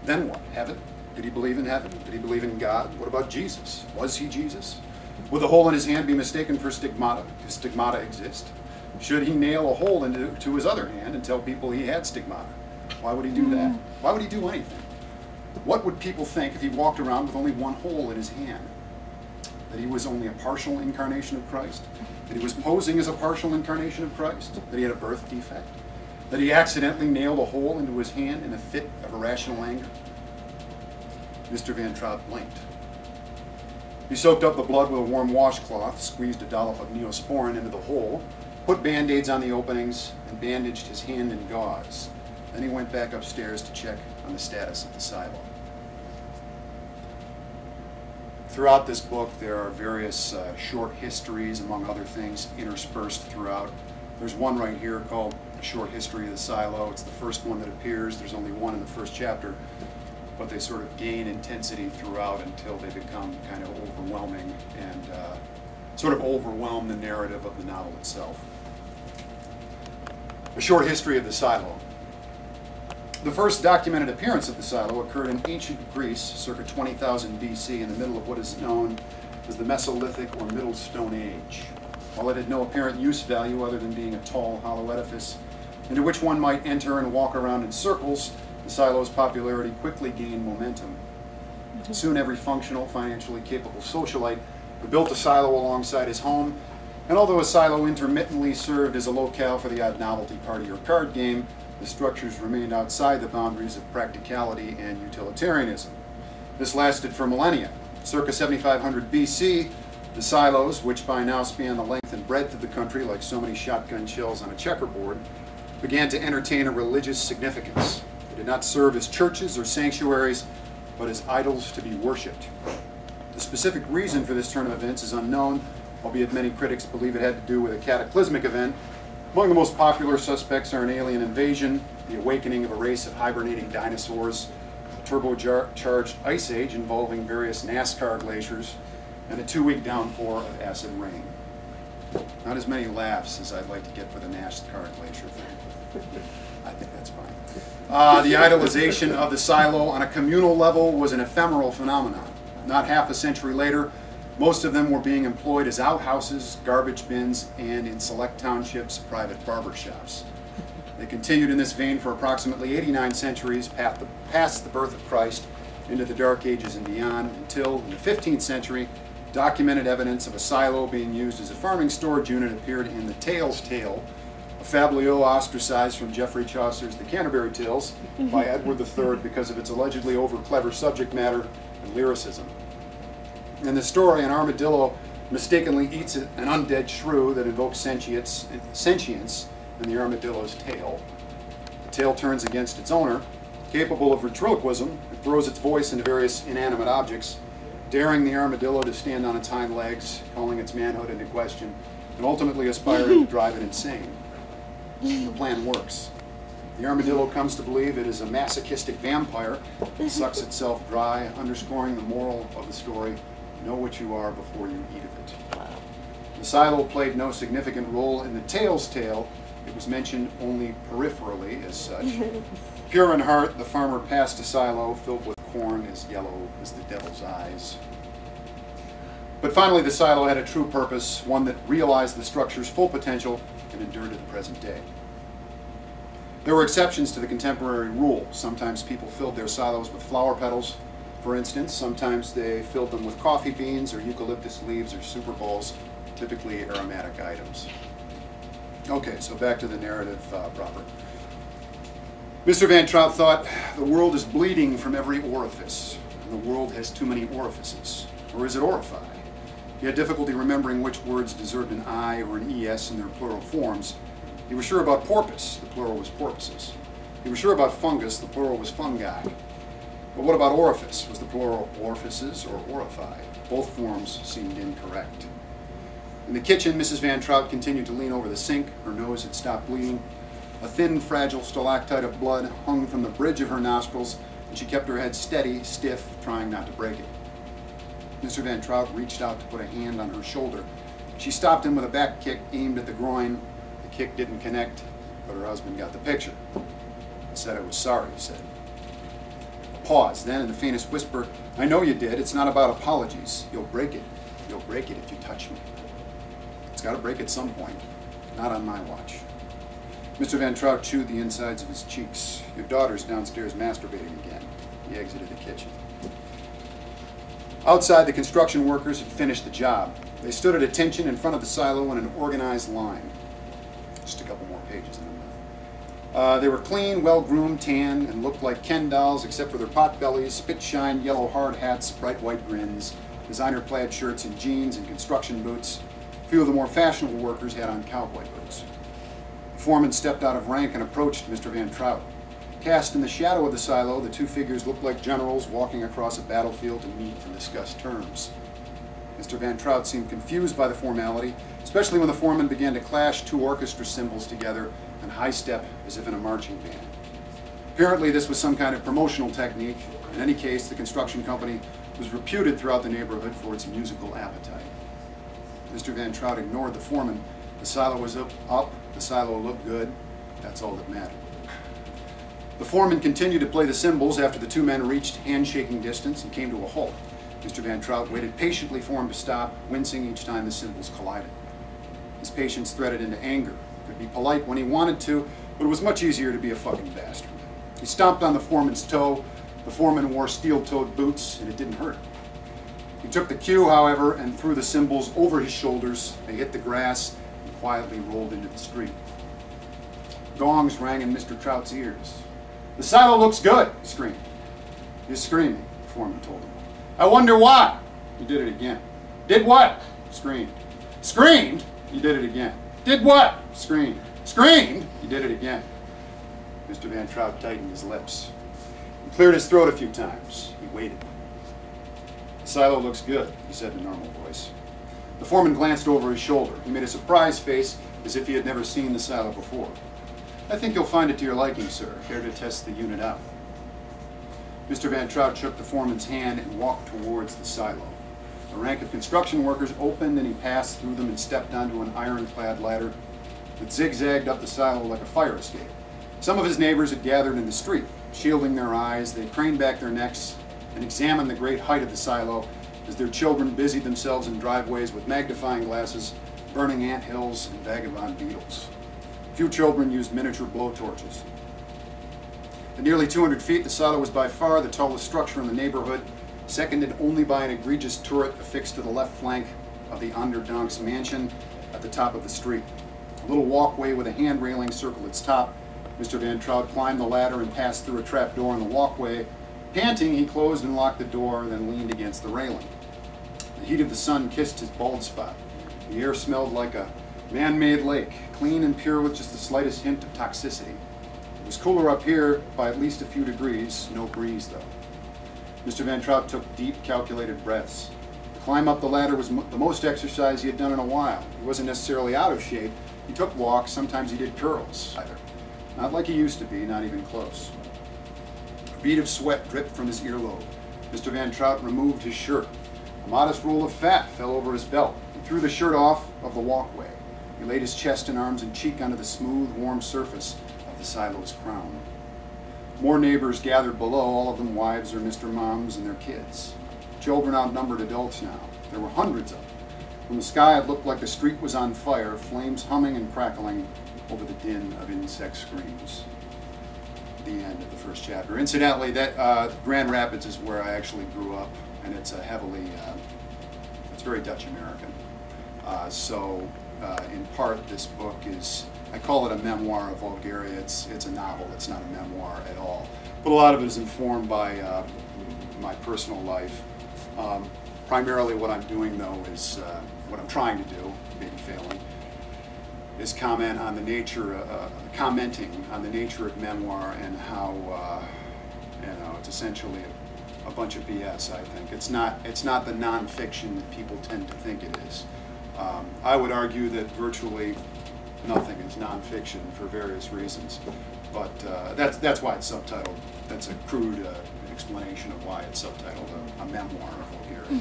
Then what? Heaven? Did he believe in heaven? Did he believe in God? What about Jesus? Was he Jesus? Would the hole in his hand be mistaken for stigmata? Does stigmata exist? Should he nail a hole into his other hand and tell people he had stigmata? Why would he do that? Why would he do anything? What would people think if he walked around with only one hole in his hand? That he was only a partial incarnation of Christ? That he was posing as a partial incarnation of Christ? That he had a birth defect? That he accidentally nailed a hole into his hand in a fit of irrational anger? Mr. Van Traut blinked. He soaked up the blood with a warm washcloth, squeezed a dollop of neosporin into the hole, put Band-Aids on the openings, and bandaged his hand in gauze. Then he went back upstairs to check on the status of the silo. Throughout this book, there are various short histories, among other things, interspersed throughout. There's one right here called A Short History of the Silo. It's the first one that appears. There's only one in the first chapter, but they sort of gain intensity throughout until they become kind of overwhelming and sort of overwhelm the narrative of the novel itself. A Short History of the Silo. The first documented appearance of the silo occurred in ancient Greece, circa 20,000 BC, in the middle of what is known as the Mesolithic or Middle Stone Age. While it had no apparent use value other than being a tall, hollow edifice into which one might enter and walk around in circles, the silo's popularity quickly gained momentum. Soon every functional, financially capable socialite who built a silo alongside his home, and although a silo intermittently served as a locale for the odd novelty party or card game, the structures remained outside the boundaries of practicality and utilitarianism. This lasted for millennia. Circa 7500 BC, the silos, which by now span the length and breadth of the country like so many shotgun shells on a checkerboard, began to entertain a religious significance. They did not serve as churches or sanctuaries, but as idols to be worshipped. The specific reason for this turn of events is unknown, albeit many critics believe it had to do with a cataclysmic event. Among the most popular suspects are an alien invasion, the awakening of a race of hibernating dinosaurs, a turbocharged ice age involving various NASCAR glaciers, and a 2-week downpour of acid rain. Not as many laughs as I'd like to get for the NASCAR glacier thing. I think that's fine. The idolization of the silo on a communal level was an ephemeral phenomenon. Not half a century later, most of them were being employed as outhouses, garbage bins, and in select townships, private barber shops. They continued in this vein for approximately 89 centuries, past the birth of Christ, into the Dark Ages and beyond, until in the 15th century, documented evidence of a silo being used as a farming storage unit appeared in The Tale's Tale, a fabliau ostracized from Geoffrey Chaucer's The Canterbury Tales by Edward III because of its allegedly over-clever subject matter and lyricism. In the story, an armadillo mistakenly eats an undead shrew that invokes sentience in the armadillo's tail. The tail turns against its owner. Capable of ventriloquism, it throws its voice into various inanimate objects, daring the armadillo to stand on its hind legs, calling its manhood into question, and ultimately aspiring to drive it insane. The plan works. The armadillo comes to believe it is a masochistic vampire that sucks itself dry, underscoring the moral of the story: know what you are before you eat of it. The silo played no significant role in The Tale's Tale. It was mentioned only peripherally as such. Pure in heart, the farmer passed a silo filled with corn as yellow as the devil's eyes. But finally, the silo had a true purpose, one that realized the structure's full potential and endured to the present day. There were exceptions to the contemporary rule. Sometimes people filled their silos with flower petals, for instance. Sometimes they filled them with coffee beans or eucalyptus leaves or super bowls, typically aromatic items. Okay, so back to the narrative proper. Mr. Van Traut thought, the world is bleeding from every orifice, and the world has too many orifices. Or is it orify? He had difficulty remembering which words deserved an I or an ES in their plural forms. He was sure about porpoise, the plural was porpoises. He was sure about fungus, the plural was fungi. But what about orifice? Was the plural orifices or orify? Both forms seemed incorrect. In the kitchen, Mrs. Van Traut continued to lean over the sink. Her nose had stopped bleeding. A thin, fragile stalactite of blood hung from the bridge of her nostrils, and she kept her head steady, stiff, trying not to break it. Mr. Van Traut reached out to put a hand on her shoulder. She stopped him with a back kick aimed at the groin. The kick didn't connect, but her husband got the picture. I said I was sorry, he said. pause. Then, in the faintest whisper, I know you did. It's not about apologies. You'll break it. You'll break it if you touch me. It's got to break at some point. Not on my watch. Mr. Van Trout chewed the insides of his cheeks. Your daughter's downstairs masturbating again. He exited the kitchen. Outside, the construction workers had finished the job. They stood at attention in front of the silo in an organized line. Just a couple more pages in them. They were clean, well-groomed, tan, and looked like Ken dolls except for their pot bellies, spit-shine yellow hard hats, bright white grins, designer plaid shirts and jeans and construction boots. A few of the more fashionable workers had on cowboy boots. The foreman stepped out of rank and approached Mr. Van Trout. Cast in the shadow of the silo, the two figures looked like generals walking across a battlefield to meet and discuss terms. Mr. Van Trout seemed confused by the formality, especially when the foreman began to clash two orchestra cymbals together and high step as if in a marching band. Apparently this was some kind of promotional technique. In any case, the construction company was reputed throughout the neighborhood for its musical appetite. Mr. Van Trout ignored the foreman. The silo was up, the silo looked good. That's all that mattered. The foreman continued to play the cymbals after the two men reached handshaking distance and came to a halt. Mr. Van Trout waited patiently for him to stop, wincing each time the cymbals collided. His patience threaded into anger. He could be polite when he wanted to, but it was much easier to be a fucking bastard. He stomped on the foreman's toe. The foreman wore steel-toed boots, and it didn't hurt. He took the cue, however, and threw the cymbals over his shoulders. They hit the grass and quietly rolled into the street. Gongs rang in Mr. Trout's ears. The silo looks good, he screamed. You're screaming, the foreman told him. I wonder why. He did it again. Did what? Screamed. Screamed? He did it again. Did what? Screamed. Screamed? He did it again. Mr. Van Trout tightened his lips. He cleared his throat a few times. He waited. The silo looks good, he said in a normal voice. The foreman glanced over his shoulder. He made a surprised face as if he had never seen the silo before. I think you'll find it to your liking, sir. Care to test the unit out? Mr. Van Trout shook the foreman's hand and walked towards the silo. A rank of construction workers opened and he passed through them and stepped onto an ironclad ladder that zigzagged up the silo like a fire escape. Some of his neighbors had gathered in the street. Shielding their eyes, they craned back their necks and examined the great height of the silo as their children busied themselves in driveways with magnifying glasses, burning anthills and vagabond beetles. Few children used miniature blowtorches. At nearly 200 feet, the silo was by far the tallest structure in the neighborhood, seconded only by an egregious turret affixed to the left flank of the Onderdonk's mansion at the top of the street. A little walkway with a hand railing circled its top. Mr. Van Trout climbed the ladder and passed through a trap door in the walkway. Panting, he closed and locked the door, then leaned against the railing. The heat of the sun kissed his bald spot. The air smelled like a man-made lake, clean and pure with just the slightest hint of toxicity. It was cooler up here by at least a few degrees, no breeze though. Mr. Van Trout took deep, calculated breaths. The climb up the ladder was the most exercise he had done in a while. He wasn't necessarily out of shape. He took walks, sometimes he did curls, either. Not like he used to be, not even close. A bead of sweat dripped from his earlobe. Mr. Van Trout removed his shirt. A modest roll of fat fell over his belt. He threw the shirt off of the walkway. He laid his chest and arms and cheek onto the smooth, warm surface of the silo's crown. More neighbors gathered below, all of them wives or Mr. Moms and their kids. Children outnumbered adults now. There were hundreds of them. From the sky it looked like the street was on fire, flames humming and crackling over the din of insect screams. The end of the first chapter. Incidentally, that Grand Rapids is where I actually grew up, and it's a heavily, it's very Dutch American. In part, this book is, I call it a memoir of Bulgaria. It's a novel. It's not a memoir at all. But a lot of it is informed by my personal life. Primarily what I'm doing, though, is what I'm trying to do, maybe failing, is commenting on the nature of memoir and how, it's essentially a bunch of BS, I think. It's not the nonfiction that people tend to think it is. I would argue that virtually nothing is nonfiction for various reasons, but that's why it's subtitled. That's a crude explanation of why it's subtitled a memoir of Bulgaria.